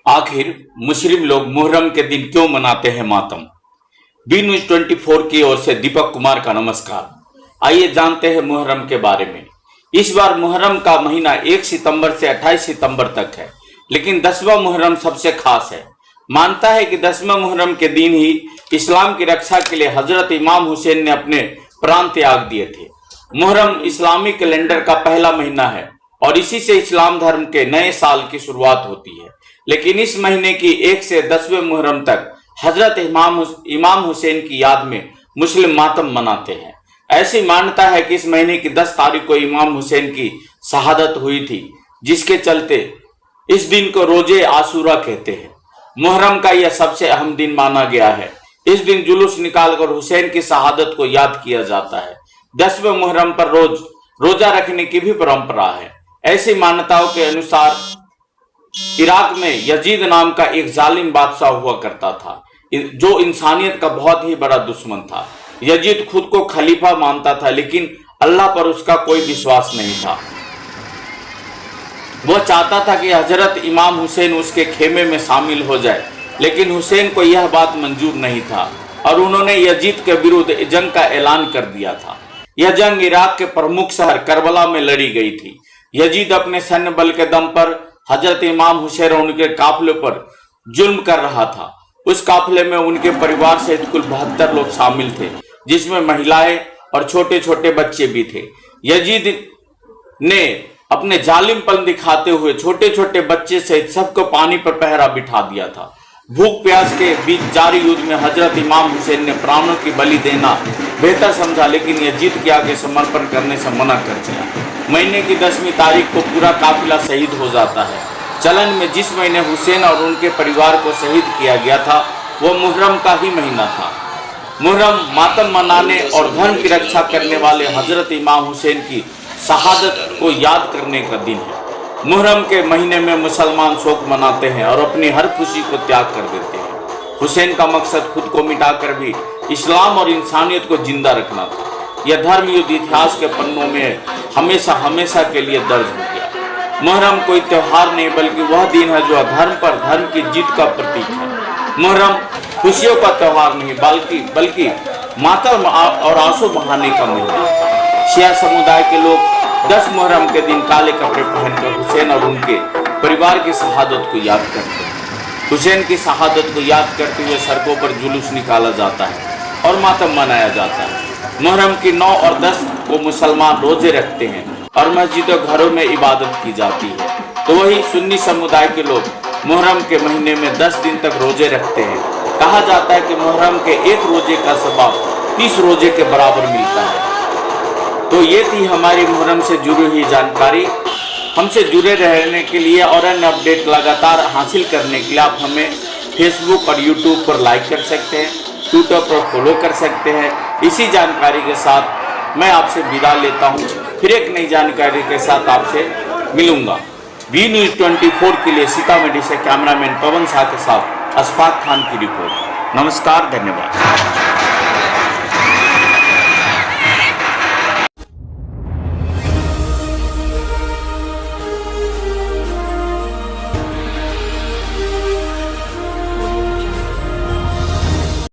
आखिर मुस्लिम लोग मुहर्रम के दिन क्यों मनाते हैं मातम। बी न्यूज 24 की ओर से दीपक कुमार का नमस्कार। आइए जानते हैं मुहर्रम के बारे में। इस बार मुहर्रम का महीना 1 सितंबर से 28 सितंबर तक है, लेकिन 10वां मुहर्रम सबसे खास है। मानता है कि 10वें मुहर्रम के दिन ही इस्लाम की रक्षा के लिए हजरत इमाम हुसैन ने अपने प्राण त्याग दिए थे। मुहर्रम इस्लामी कैलेंडर का पहला महीना है और इसी से इस्लाम धर्म के नए साल की शुरुआत होती है। लेकिन इस महीने की 1 से 10वें मुहर्रम तक हजरत इमाम हुसैन की याद में मुस्लिम मातम मनाते हैं। ऐसी मान्यता है कि इस महीने की 10 तारीख को इमाम हुसैन की शहादत हुई थी, जिसके चलते इस दिन को रोजे आशूरा कहते हैं। मुहर्रम का यह सबसे अहम दिन माना गया है। इस दिन जुलूस निकालकर हुसैन की शहादत को याद किया जाता है। 10वें मुहर्रम पर रोजा रखने की भी परंपरा है। ऐसी मान्यताओं के अनुसार इराक में यजीद नाम का एक जालिम बादशाह हुआ करता था, जो इंसानियत का बहुत ही बड़ा दुश्मन था। यजीद खुद को खलीफा मानता था, लेकिन अल्लाह पर उसका कोई विश्वास नहीं था। वह चाहता था कि हजरत इमाम हुसैन उसके खेमे में शामिल हो जाए, लेकिन हुसैन को यह बात मंजूर नहीं था और उन्होंने यजीद के विरुद्ध जंग का ऐलान कर दिया था। यह जंग इराक के प्रमुख शहर करबला में लड़ी गई थी। यजीद अपने सैन्य बल के दम पर हजरत इमाम हुसैन और उनके काफिले पर जुल्म कर रहा था। उस काफिले में उनके परिवार सहित कुल 72 लोग शामिल थे, जिसमें महिलाएं और छोटे छोटे बच्चे भी थे। यजीद ने अपने जालिमपन दिखाते हुए छोटे छोटे बच्चे सहित सबको पानी पर पहरा बिठा दिया था। भूख प्यास के बीच जारी युद्ध में हजरत इमाम हुसैन ने प्राणों की बलि देना बेहतर समझा, लेकिन यजीद के आगे समर्पण करने से मना कर दिया। महीने की 10वीं तारीख को पूरा काफिला शहीद हो जाता है। चलन में जिस महीने हुसैन और उनके परिवार को शहीद किया गया था, वह मुहर्रम का ही महीना था। मुहर्रम मातम मनाने और धर्म की रक्षा करने वाले हजरत इमाम हुसैन की शहादत को याद करने का दिन है। मुहर्रम के महीने में मुसलमान शोक मनाते हैं और अपनी हर खुशी को त्याग कर देते हैं। हुसैन का मकसद खुद को मिटाकर भी इस्लाम और इंसानियत को जिंदा रखना था। यह धर्म युद्ध इतिहास के पन्नों में हमेशा हमेशा के लिए दर्ज हो गया। मुहर्रम कोई त्योहार नहीं, बल्कि वह दिन है जो धर्म पर धर्म की जीत का प्रतीक है। मुहर्रम खुशियों का त्योहार नहीं, बल्कि मातम और आंसू बहाने का महीना। शिया समुदाय के लोग 10 मुहर्रम के दिन काले कपड़े पहनकर हुसैन और उनके परिवार की शहादत को याद करते हैं। हुसैन की शहादत को याद करते हुए सड़कों पर जुलूस निकाला जाता है और मातम मनाया जाता है। मुहर्रम की 9 और 10 को मुसलमान रोजे रखते हैं और मस्जिदों घरों में इबादत की जाती है। तो वही सुन्नी समुदाय के लोग मुहर्रम के महीने में 10 दिन तक रोजे रखते हैं। कहा जाता है कि मुहर्रम के एक रोजे का सवाब 30 रोजे के बराबर मिलता है। तो ये थी हमारी मुहर्रम से जुड़ी हुई जानकारी। हमसे जुड़े रहने के लिए और अन्य अपडेट लगातार हासिल करने के लिए आप हमें फेसबुक और यूट्यूब पर लाइक कर सकते हैं, ट्विटर पर फॉलो कर सकते हैं। इसी जानकारी के साथ मैं आपसे विदा लेता हूँ। फिर एक नई जानकारी के साथ आपसे मिलूंगा। बी न्यूज 24 के लिए सीतामढ़ी से कैमरामैन पवन शाह के साथ अशफाक खान की रिपोर्ट। नमस्कार, धन्यवाद।